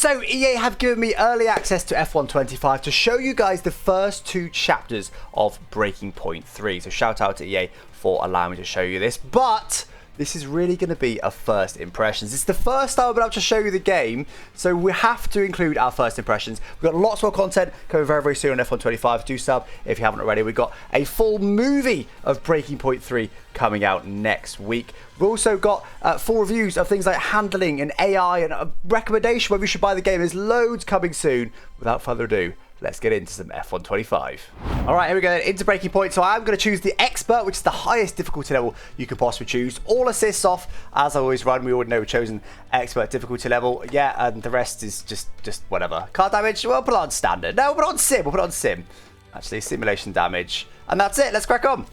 So EA have given me early access to F1 25 to show you guys the first 2 chapters of Breaking Point 3. So shout out to EA for allowing me to show you this. But this is really going to be a first impressions. It's the first time I've been able to show you the game, so we have to include our first impressions. We've got lots more content coming very, very soon on F1 25. Do sub if you haven't already. We've got a full movie of Breaking Point 3 coming out next week. We've also got full reviews of things like handling and AI and a recommendation whether you should buy the game. There's loads coming soon. Without further ado, let's get into some F1 25. All right, here we go, into Breaking Point. So I'm going to choose the Expert, which is the highest difficulty level you could possibly choose. All assists off, as I always run. We already know we've chosen Expert difficulty level. Yeah, and the rest is just whatever. Car damage, we'll put it on Standard. No, we'll put it on Sim. We'll put it on Sim. Actually, simulation damage. And that's it. Let's crack on.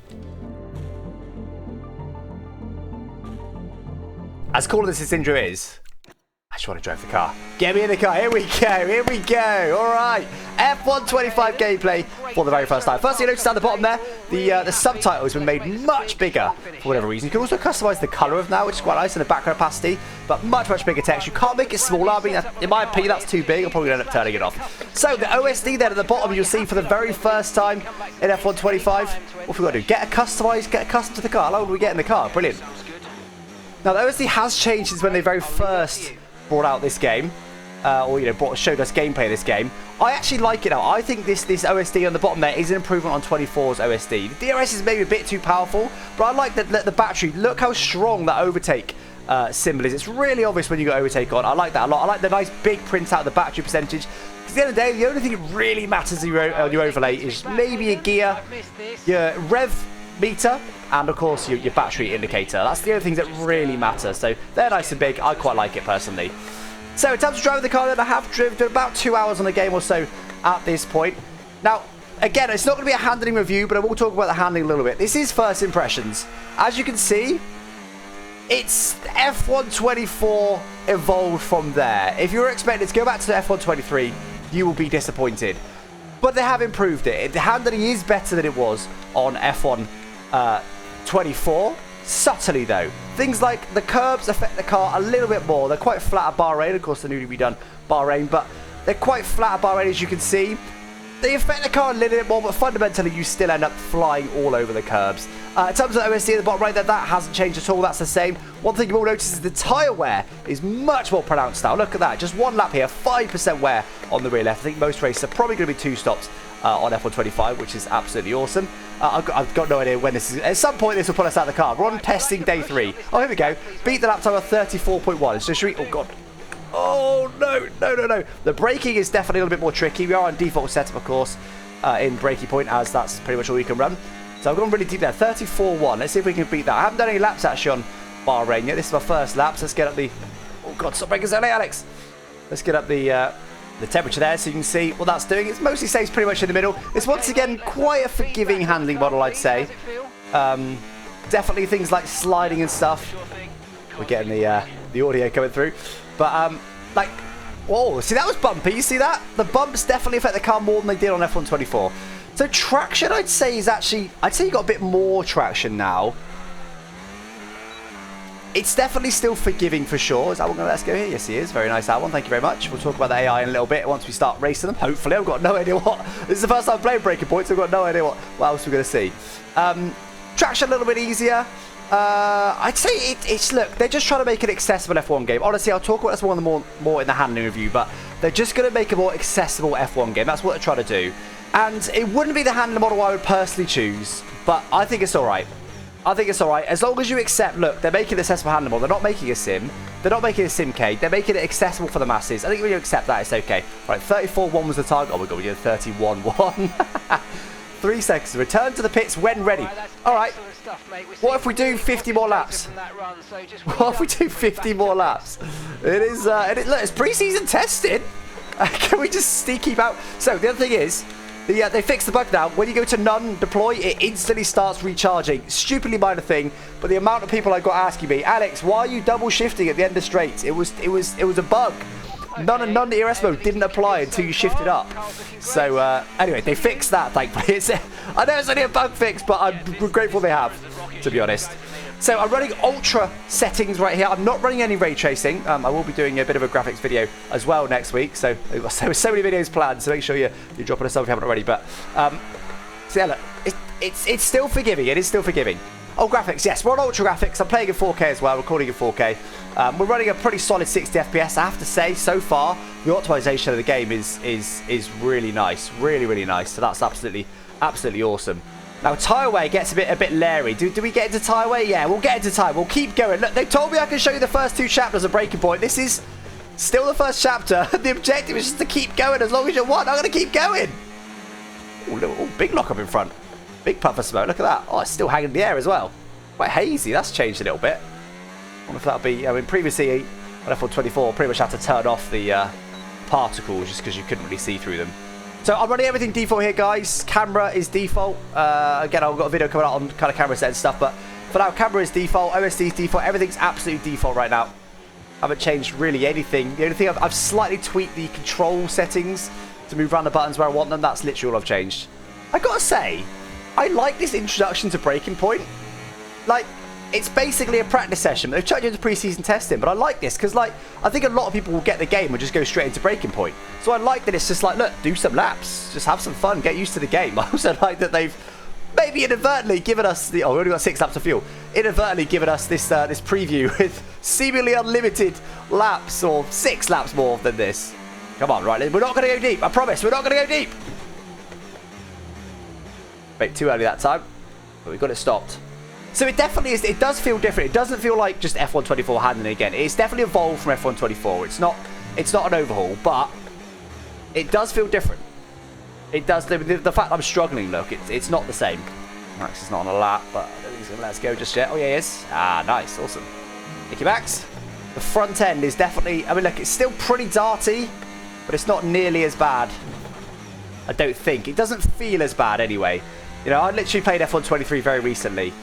As cool as this intro is, I just want to drive the car. Get me in the car. Here we go. Here we go. All right. F1 25 gameplay for the very first time. First thing you notice down the bottom there, the subtitle has been made much bigger for whatever reason. You can also customize the color of now, which is quite nice, in the background opacity, but much bigger text. You can't make it smaller. I mean, in my opinion, that's too big. I'm probably going to end up turning it off. So the OSD there at the bottom, you'll see for the very first time in F1 25. What have we got to do? Get accustomed to the car. How long do we get in the car? Brilliant. Now, the OSD has changed since when they very first brought out this game, or showed us gameplay of this game. I actually like it now. I think this OSD on the bottom there is an improvement on 24's OSD. The DRS is maybe a bit too powerful, but I like the battery. Look how strong that overtake symbol is. It's really obvious when you got overtake on. I like that a lot. I like the nice big print out of the battery percentage. Because at the end of the day, the only thing that really matters on your overlay is maybe a gear, your rev meter, and of course your battery indicator. That's the only things that really matter. So they're nice and big. I quite like it personally. So in terms of driving the car, then I have driven about 2 hours on the game or so at this point. Now, again, it's not going to be a handling review, but I will talk about the handling a little bit. This is first impressions. As you can see, it's F1 24 evolved from there. If you were expecting to go back to F1 23, you will be disappointed. But they have improved it. The handling is better than it was on F1 24. Subtly though, things like the curbs affect the car a little bit more. They're quite flat at Bahrain, of course, the newly redone Bahrain, but they're quite flat at Bahrain, as you can see. They affect the car a little bit more, but fundamentally you still end up flying all over the curbs. In terms of the OSD at the bottom right there, that hasn't changed at all. That's the same. One thing you will notice is the tyre wear is much more pronounced now. Look at that, just one lap here, 5% wear on the rear left. I think most races are probably going to be 2 stops on F1 25, which is absolutely awesome. I've got no idea when this is. At some point, this will pull us out of the car. We're on testing day 3. Oh, here we go. Beat the lap time of 34.1. So should we... Oh, God. Oh, no. The braking is definitely a little bit more tricky. We are on default setup, of course, in Breaking Point, as that's pretty much all you can run. So I've gone really deep there. 34.1. Let's see if we can beat that. I haven't done any laps, actually, on Bahrain yet. This is my first lap. So let's get up the... Oh, God, stop braking so late, Alex. Let's get up the temperature there so you can see what that's doing. It mostly stays pretty much in the middle. It's once again quite a forgiving handling model, I'd say. Definitely things like sliding and stuff. We're getting the audio coming through. But, like, whoa, see, that was bumpy. You see that? The bumps definitely affect the car more than they did on F1 24. So traction, I'd say, is actually... I'd say you got a bit more traction now. It's definitely still forgiving for sure. Is that one going to let us go here? Yes, he is. Very nice, that one. Thank you very much. We'll talk about the AI in a little bit once we start racing them. Hopefully. I've got no idea what... This is the first time I'm playing Breaking Point, so I've got no idea what else we're going to see. Traction a little bit easier. I'd say it's... Look, they're just trying to make an accessible F1 game. Honestly, I'll talk about this more in the handling review, but they're just going to make a more accessible F1 game. That's what they're trying to do. And it wouldn't be the handling model I would personally choose, but I think it's all right. I think it's alright, as long as you accept, look, they're making it accessible handleable. They're not making a sim. They're not making a simcade. They're making it accessible for the masses. I think when you accept that, it's okay. Right, 34.1 was the target. Oh my God, we did 31.1. 3 seconds. Return to the pits when ready. Alright. What if we do 50 more laps? What if we do 50 more laps? It is, look, it's pre-season testing. Can we just keep out? So, the other thing is, they fixed the bug now. When you go to none deploy, it instantly starts recharging. Stupidly minor thing, but the amount of people I got asking me, Alex, why are you double shifting at the end of straights? It was a bug. None of the ERS mode didn't apply until you shifted up. So anyway, they fixed that, thankfully. I know it's only a bug fix, but I'm grateful they have, to be honest. So I'm running ultra settings right here. I'm not running any ray tracing. I will be doing a bit of a graphics video as well next week. So we've got so many videos planned. So make sure you're dropping a sub if you haven't already. But so yeah, look, it's still forgiving. It is still forgiving. Oh, graphics, yes, we're on ultra graphics. I'm playing in 4K as well, recording in 4K. We're running a pretty solid 60 FPS. I have to say, so far, the optimization of the game is really nice, really nice. So that's absolutely awesome. Now, Tireway gets a bit leery. Do we get into Tireway? Yeah, we'll get into Tireway. We'll keep going. Look, they told me I can show you the first 2 chapters of Breaking Point. This is still the first chapter. The objective is just to keep going as long as you want. I'm going to keep going. Oh, big lock up in front. Big puff of smoke. Look at that. Oh, it's still hanging in the air as well. Quite hazy. That's changed a little bit. I wonder if that'll be... I mean, previously, on F124, pretty much had to turn off the particles just because you couldn't really see through them. So I'm running everything default here, guys. Camera is default. Again, I've got a video coming out on kind of camera set and stuff, but for now, camera is default, OSD is default. Everything's absolutely default right now. I haven't changed really anything. The only thing I've slightly tweaked the control settings to move around the buttons where I want them. That's literally all I've changed. I gotta say, I like this introduction to Breaking Point. Like, it's basically a practice session. They've chucked you into pre-season testing, but I like this because, like, I think a lot of people will get the game and just go straight into Breaking Point. So I like that it's just like, look, do some laps, just have some fun, get used to the game. I also like that they've maybe inadvertently given us the... Oh, we only got 6 laps of fuel. Inadvertently given us this this preview with seemingly unlimited laps, or 6 laps more than this. Come on, right, we're not going to go deep. I promise, we're not going to go deep. Wait, too early that time, but we got it stopped. So it definitely is. It does feel different. It doesn't feel like just F124 handling it again. It's definitely evolved from F124. It's not an overhaul, but it does feel different. It does. The fact I'm struggling, look, it's not the same. Max is not on a lap, but I don't think he's going to let us go just yet. Oh, yeah, he is. Ah, nice. Awesome. Thank you, Max. The front end is definitely... I mean, look, it's still pretty darty, but it's not nearly as bad. I don't think. It doesn't feel as bad anyway. You know, I literally played F123 very recently.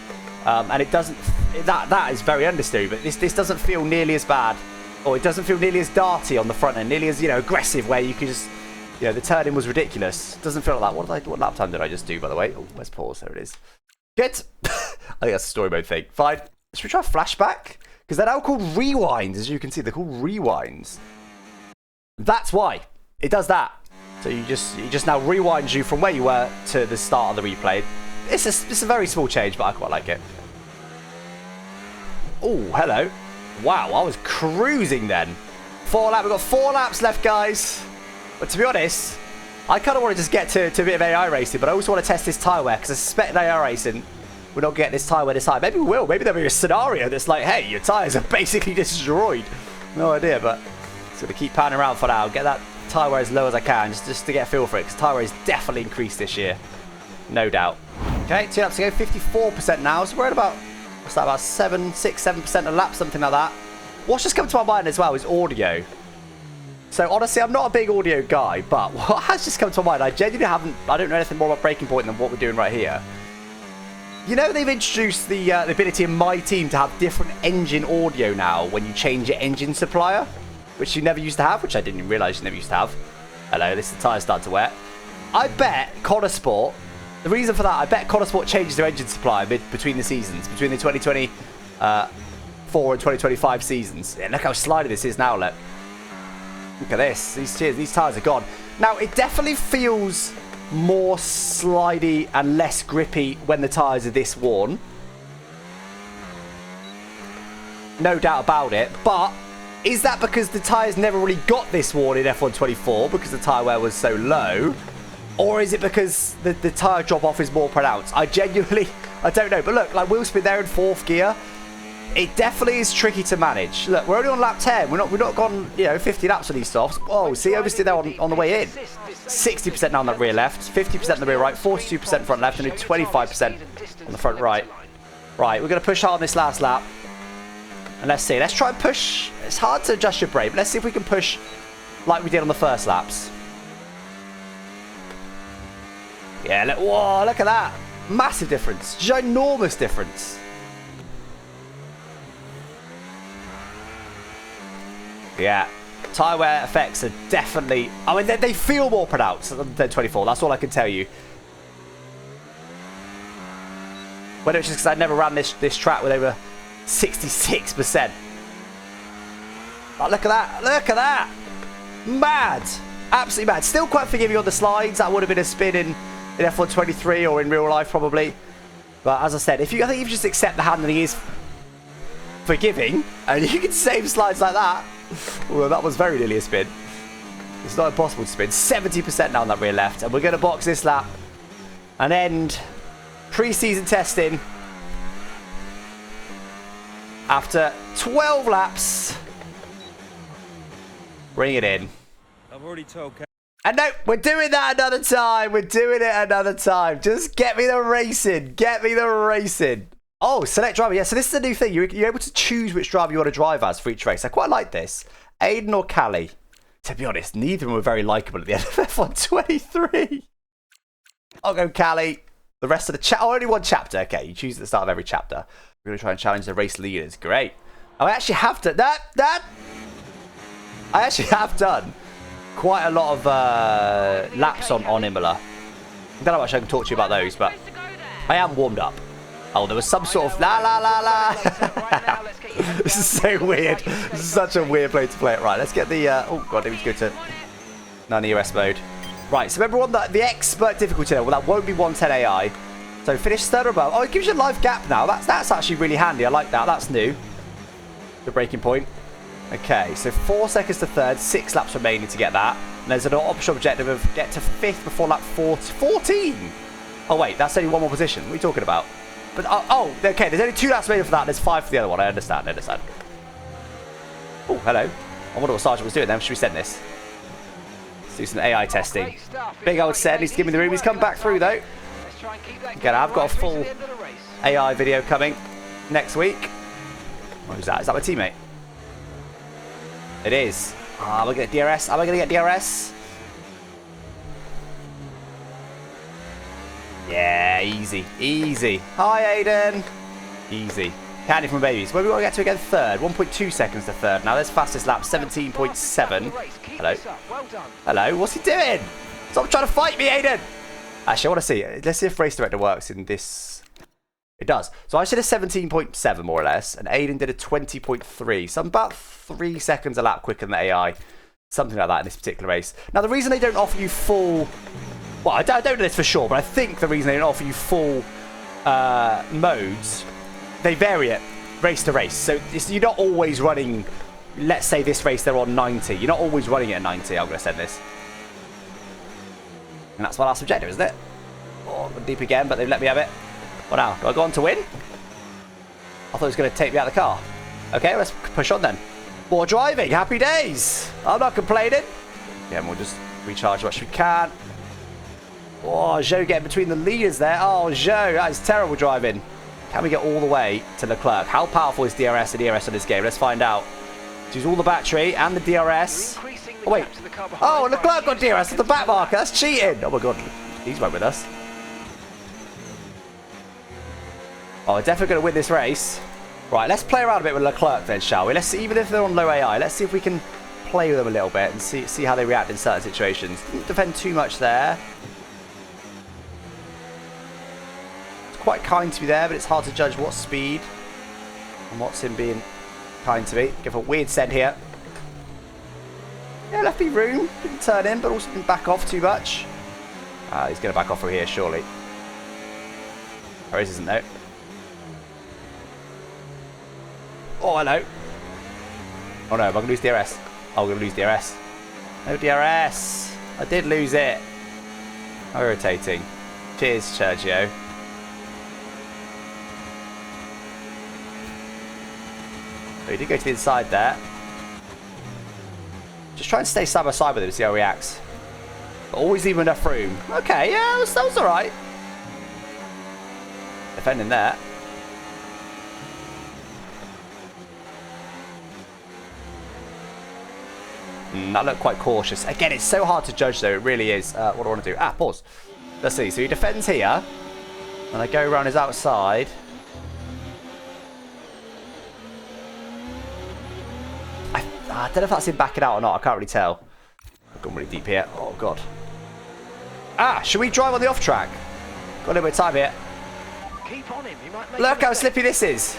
And it doesn't... That is very understated, but this doesn't feel nearly as bad. Or it doesn't feel nearly as darty on the front end. Nearly as, you know, aggressive, where you can just... You know, the turning was ridiculous. It doesn't feel like that. What lap time did I just do, by the way? Oh, let's pause. There it is. Good. I think that's a story mode thing. Fine. Should we try flashback? Because they're now called rewinds, as you can see. They're called rewinds. That's why. It does that. So you just now rewinds you from where you were to the start of the replay. It's a very small change, but I quite like it. Oh, hello. Wow, I was cruising then. We've got 4 laps left, guys. But to be honest, I kind of want to just get to a bit of AI racing, but I also want to test this tyre wear, because I suspect in AI racing, we're not getting this tyre wear this high. Maybe we will. Maybe there'll be a scenario that's like, hey, your tyres are basically destroyed. No idea, but just going to keep panning around for now. Get that tyre wear as low as I can, just to get a feel for it, because tyre wear has definitely increased this year. No doubt. Okay, 2 laps to go, 54% now. So we're at about, what's that, about 7% a lap, something like that. What's just come to my mind as well is audio. So honestly, I'm not a big audio guy, but what has just come to my mind, I genuinely I don't know anything more about Breaking Point than what we're doing right here. You know, they've introduced the ability in my team to have different engine audio now when you change your engine supplier, which you never used to have, which I didn't even realise you never used to have. Hello, this is the tyre starting to wet. I bet Connor Sport, the reason for that, I bet Connor Sport changes their engine supplier between the seasons, between the 2024 and 2025 seasons. Yeah, look how slidey this is now, look. Look at this. These tyres are gone. Now, it definitely feels more slidey and less grippy when the tyres are this worn. No doubt about it. But is that because the tyres never really got this worn in F124 because the tyre wear was so low? Or is it because the tyre drop-off is more pronounced? I genuinely... I don't know. But look, like wheel spin there in 4th gear. It definitely is tricky to manage. Look, we're only on lap 10. We're not gone, you know, 50 laps on these softs. Oh, see, obviously they're on the way in. 60% now on that rear left, 50% on the rear right, 42% front left, and 25% on the front right. Right, we're going to push hard on this last lap. And let's see. Let's try and push. It's hard to adjust your brake, but let's see if we can push like we did on the first laps. Yeah, look, whoa, look at that. Massive difference. Ginormous difference. Yeah, Tyre wear effects are definitely... I mean, they feel more pronounced than 24. That's all I can tell you. Whether it's just because I never ran this track with over 66%. Oh, look at that. Look at that. Mad. Absolutely mad. Still quite forgiving on the slides. That would have been a spin in F1 23 or in real life probably. But as I said, I think if you just accept the handling is forgiving and you can save slides like that. Well, that was very nearly a spin. It's not impossible to spin. 70% now on that rear left. And we're going to box this lap and end pre-season testing after 12 laps. Bring it in. I've already told. And no, we're doing that another time. We're doing it another time. Just get me the racing. Get me the racing. Oh, select driver. Yeah, so this is a new thing. You're able to choose which driver you want to drive as for each race. I quite like this. Aiden or Callie. To be honest, neither of them were very likeable at the end of F1 23. I'll go Callie. The rest of the chat. Oh, only one chapter. Okay, you choose at the start of every chapter. We're going to try and challenge the race leaders. Great. I actually have to... I actually have done quite a lot of laps on Imola. I don't know how much I can talk to you about those, but I am warmed up. Oh, there was some sort of la. This is so weird. This is such a weird place to play it. Right, let's get the... oh, God, I need to go to non-EOS mode. Right, so remember on the expert difficulty level, that won't be 110 AI. So finish third or above. Oh, it gives you a live gap now. That's actually really handy. I like that. That's new. The braking point. Okay, so 4 seconds to third, 6 laps remaining to get that. And there's an optional objective of get to 5th before lap 14. Oh, wait, that's only one more position. What are you talking about? But oh, okay, there's only 2 laps remaining for that. There's 5 for the other one. I understand. Oh, hello. I wonder what Sergeant was doing then. Should we send this? Let's do some AI testing. Big old Sed needs to give me the room. He's come back through, though. Again, I've got a full AI video coming next week. Who's that? Is that my teammate? It is. Am I going to get DRS? Am I going to get DRS? Yeah, easy. Easy. Hi, Aiden. Easy. Candy from babies. Where do we want to get to again? Third. 1.2 seconds to third. Now, there's fastest lap. 17.7. Hello. Hello. What's he doing? Stop trying to fight me, Aiden. Actually, I want to see. Let's see if Race Director works in this. It does. So I did a 17.7 more or less, and Aiden did a 20.3. So I'm about 3 seconds a lap quicker than the AI. Something like that in this particular race. Now, the reason they don't offer you full... Well, I don't know this for sure, but I think the reason they don't offer you full modes, they vary it race to race. So you're not always running... Let's say this race they're on 90. You're not always running it at 90. I'm going to send this. And that's my last objective, isn't it? Oh, I'm deep again, but they've let me have it. What now? Do I go on to win? I thought it was going to take me out of the car. Okay, let's push on then. More driving. Happy days. I'm not complaining. Yeah, and we'll just recharge as much as we can. Oh, Joe getting between the leaders there. Oh, Joe, that is terrible driving. Can we get all the way to Leclerc? How powerful is DRS and ERS on this game? Let's find out. Use all the battery and the DRS. Oh, wait. Oh, Leclerc got DRS at the back marker. That's cheating. Oh, my God. He's right with us. Oh, we're definitely going to win this race. Right, let's play around a bit with Leclerc then, shall we? Let's see, even if they're on low AI, let's see if we can play with them a little bit and see how they react in certain situations. Didn't defend too much there. It's quite kind to me there, but it's hard to judge what speed and what's him being kind to me. Give a weird send here. Yeah, left me room. Didn't turn in, but also didn't back off too much. He's going to back off from here, surely. Or isn't though. Oh, hello. Oh no, am I going to lose DRS? Oh, I'm going to lose DRS. No DRS. I did lose it. How irritating. Cheers, Sergio. Oh, he did go to the inside there. Just try and stay side by side with him, see how he reacts. But always leave him enough room. Okay, yeah, that was alright. Defending there. That looked quite cautious. Again, it's so hard to judge though, it really is. What do I want to do? Pause. Let's see. So he defends here. And I go around his outside. don't know if that's him backing out or not. I can't really tell. I've gone really deep here. Oh, God. Ah, should we drive on the off track? Got a little bit of time here. Keep on him. He might make Look how slippy this is.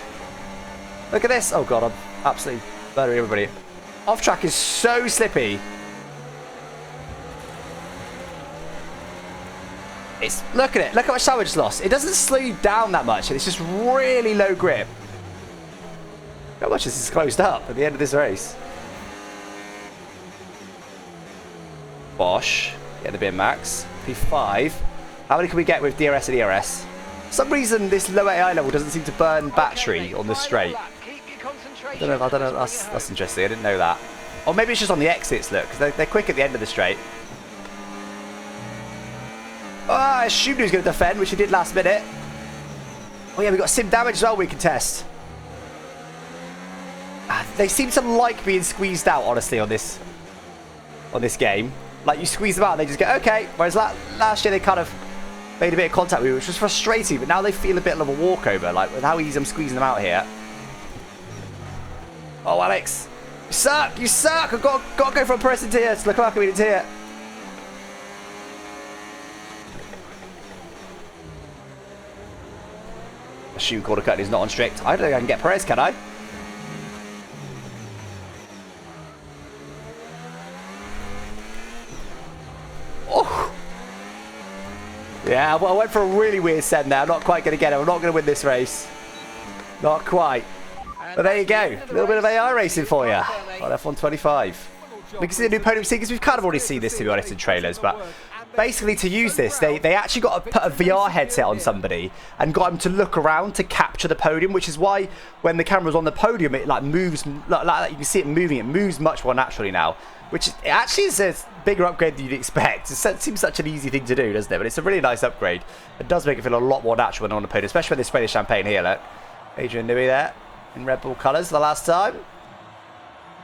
Look at this. Oh, God, I'm absolutely murdering everybody. Off track is so slippy. Look at it. Look how much time I just lost. It doesn't slow you down that much. It's just really low grip. How much this is closed up at the end of this race? Bosch. Get the bin max. P5. How many can we get with DRS and ERS? For some reason, this low AI level doesn't seem to burn battery on the straight. I don't know. That's interesting. I didn't know that. Or maybe it's just on the exits, look, because they're quick at the end of the straight. Oh, I assumed he was going to defend, which he did last minute. Oh yeah, we've got sim damage as well we can test. They seem to like being squeezed out, honestly, on this game. Like, you squeeze them out and they just go, okay. Whereas last year they kind of made a bit of contact with me, which was frustrating. But now they feel a bit of a walkover, like with how easy I'm squeezing them out here. Oh, Alex. You suck! You suck! I've got to go for a press into here. It's Leclerc coming into here. Assume quarter cut is not on strict. I don't think I can get Perez, can I? Oh! Yeah, well, I went for a really weird send there. I'm not quite going to get it. I'm not going to win this race. Not quite. But there you go. A little bit of AI racing for you on F1 25. We can see the new podium seekers. We've kind of already seen this, to be honest, in trailers, but basically to use this, they actually got to put a VR headset on somebody and got them to look around to capture the podium, which is why when the camera's on the podium, it like moves, like you can see it moving. It moves much more naturally now, which it actually is a bigger upgrade than you'd expect. It seems such an easy thing to do, doesn't it? But it's a really nice upgrade. It does make it feel a lot more natural when on the podium, especially when they spray the champagne here. Look, Adrian Newey there in Red Bull colours the last time.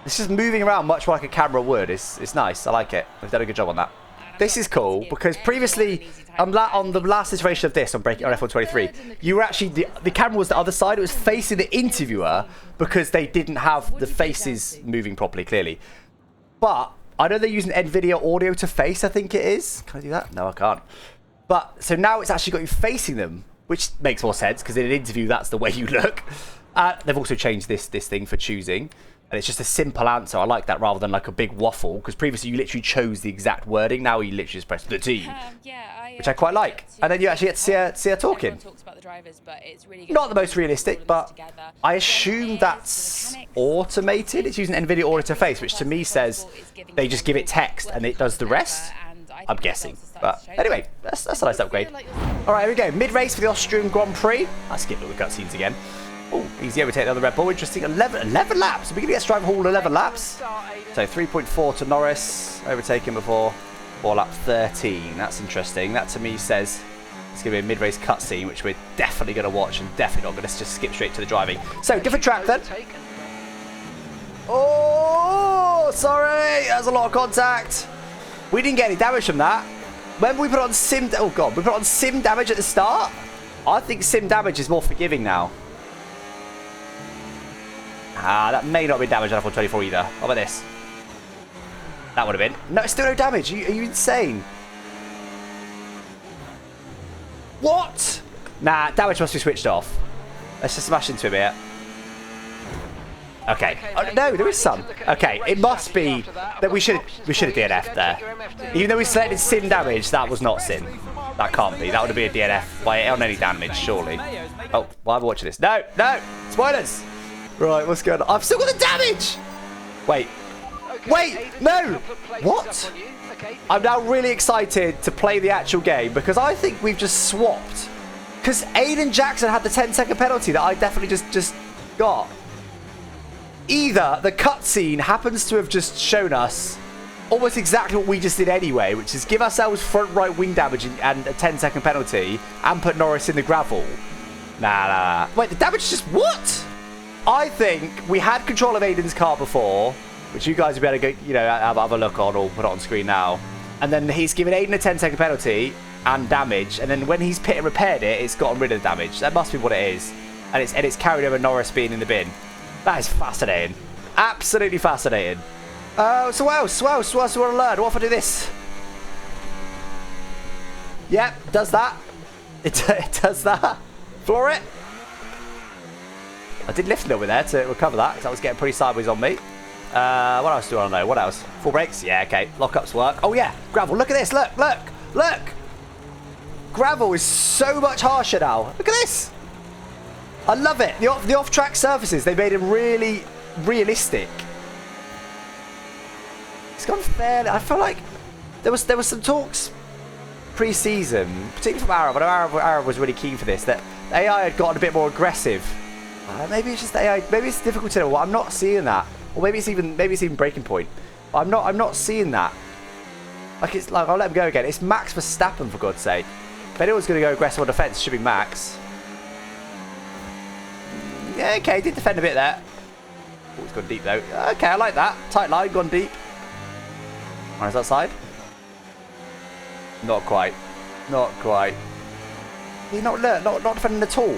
It's just moving around much more like a camera would. It's nice. I like it. They've done a good job on that. This is cool because previously on the last iteration of this on F1 23, you were actually the camera was the other side. It was facing the interviewer because they didn't have the faces moving properly, clearly. But I know they're using NVIDIA audio to face. I think it is. Can I do that? No, I can't. But so now it's actually got you facing them, which makes more sense because in an interview that's the way you look. They've also changed this thing for choosing. And it's just a simple answer. I like that rather than like a big waffle. Because previously you literally chose the exact wording. Now you literally just press the T. Which I quite like. And then you actually get to see her talking. Not the most realistic, but I assume that's automated. It's using NVIDIA audio to face, which to me says they just give it text and it does the rest. I'm guessing. But anyway, that's a nice upgrade. All right, here we go. Mid-race for the Austrian Grand Prix. I skipped all the cutscenes again. Oh, easy overtake the other Red Bull. Interesting. 11 laps. Are we going to get Strive Hall 11 laps? So 3.4 to Norris. Overtaken before. 4 lap 13. That's interesting. That to me says it's going to be a mid-race cutscene, which we're definitely going to watch and definitely not going to just skip straight to the driving. So, different track then. Oh, sorry. That was a lot of contact. We didn't get any damage from that. When we put on sim... Oh, God. We put on sim damage at the start? I think sim damage is more forgiving now. That may not be damage on F1 24 either. How about this? That would have been. No, still no damage. Are you insane? What? Nah, damage must be switched off. Let's just smash into him here. Okay. Oh, no, there is some. Okay, it must be that we should have DNF'd there. Even though we selected sim damage, that was not sim. That can't be. That would have been a DNF on any damage, surely. Oh, why am I watching this? No, no! Spoilers! Right, what's going on? I've still got the damage! Wait. Wait! No! What? I'm now really excited to play the actual game because I think we've just swapped. Because Aiden Jackson had the 10-second penalty that I definitely just got. Either the cutscene happens to have just shown us almost exactly what we just did anyway, which is give ourselves front right wing damage and a 10-second penalty and put Norris in the gravel. Nah. Wait, the damage just... What? I think we had control of Aiden's car before, which you guys would be able to go, have a look on or put it on screen now. And then he's given Aiden a 10-second penalty and damage, and then when he's pit and repaired it, it's gotten rid of the damage. That must be what it is. And it's carried over Norris being in the bin. That is fascinating. Absolutely fascinating. So what else? What else do I want to learn? What if I do this? Yep, does that. It does that. Floor it. I did lift a little bit there to recover that because that was getting pretty sideways on me. What else do I know? What else? Full brakes? Yeah, okay. Lockups work. Oh, yeah. Gravel. Look at this. Look, look, look. Gravel is so much harsher now. Look at this. I love it. The off-track surfaces, they made it really realistic. It's gone fairly. I feel like there was some talks pre-season, particularly from Arab, but Arab was really keen for this, that AI had gotten a bit more aggressive. Maybe it's just AI. Maybe it's difficult to know. Well, I'm not seeing that. Or maybe it's even breaking point. I'm not seeing that. Like it's like I'll let him go again. It's Max Verstappen, for God's sake. If anyone's going to go aggressive on defence, it should be Max. Yeah, okay, did defend a bit there. Oh, it's gone deep though. Okay, I like that. Tight line, gone deep. Where's that side? Not quite. Not quite. He's not defending at all.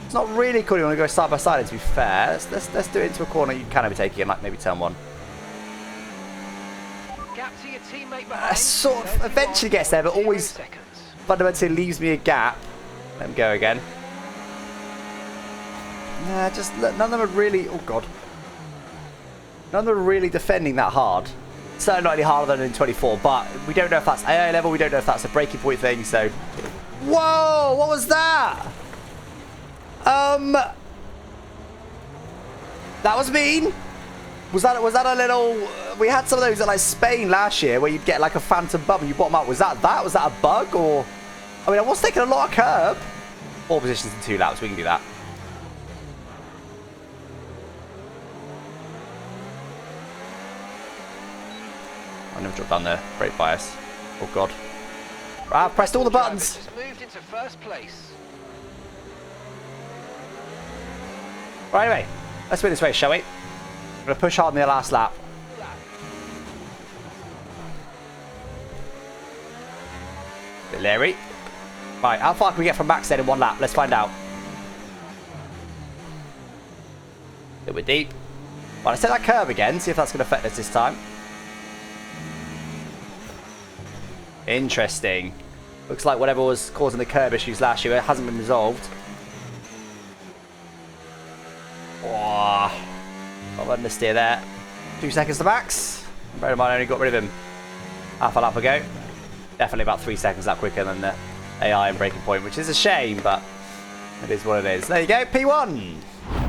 It's not really cool. You want to go side by side. To be fair, let's do it into a corner. You can be taking it, like maybe turn one. Gap to your teammate behind. Sort of eventually gets there, but always fundamentally leaves me a gap. Let him go again. Nah, just none of them are really. Oh god. None of them are really defending that hard. Certainly not any harder than in 24, but we don't know if that's AI level. We don't know if that's a breaking point thing. So, whoa! What was that? That was mean. Was that a little? We had some of those at like Spain last year, where you'd get like a phantom bump and you bottom up. Was that? Was that a bug or? I mean, I was taking a lot of curb. 4 positions in 2 laps. We can do that. I never dropped down there. Brake bias. Oh god. Right, I've pressed all the buttons. Just moved into first place. Right, anyway, let's win this race, shall we? I'm going to push hard in the last lap. Bit leery. Right, how far can we get from Max then in 1 lap? Let's find out. A little bit deep. Right, let's take that curve again, see if that's going to affect us this time. Interesting. Looks like whatever was causing the curb issues last year hasn't been resolved. Oh, got one to steer there. 2 seconds to Max. Bear in mind, I only got rid of him half a lap ago. Definitely about 3 seconds that quicker than the AI and breaking point, which is a shame, but it is what it is. There you go, P1.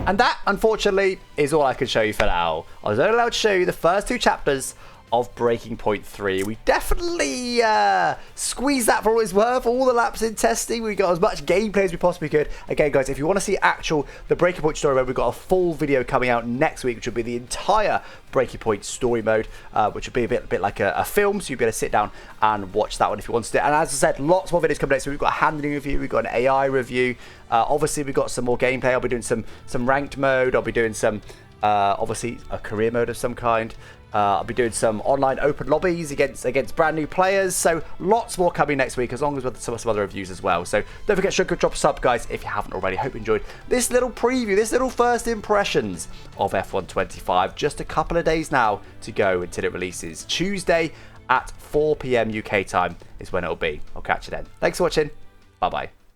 And that, unfortunately, is all I can show you for now. I was only allowed to show you the first 2 chapters of Breaking Point 3. We definitely squeezed that for all it's worth. All the laps in testing. We got as much gameplay as we possibly could. Again, guys, if you want to see the Breaking Point story mode, we've got a full video coming out next week, which will be the entire Breaking Point story mode, which will be a bit like a film, so you'll be able to sit down and watch that one if you wanted to. And as I said, lots more videos coming next week. We've got a handling review, we've got an AI review. Obviously, we've got some more gameplay. I'll be doing some ranked mode. I'll be doing some, obviously, a career mode of some kind. I'll be doing some online open lobbies against brand new players. So lots more coming next week, as long as with some other reviews as well. So don't forget to drop a sub, guys, if you haven't already. Hope you enjoyed this little preview, this little first impressions of F1 25. Just a couple of days now to go until it releases. Tuesday at 4 PM UK time is when it'll be. I'll catch you then. Thanks for watching. Bye-bye.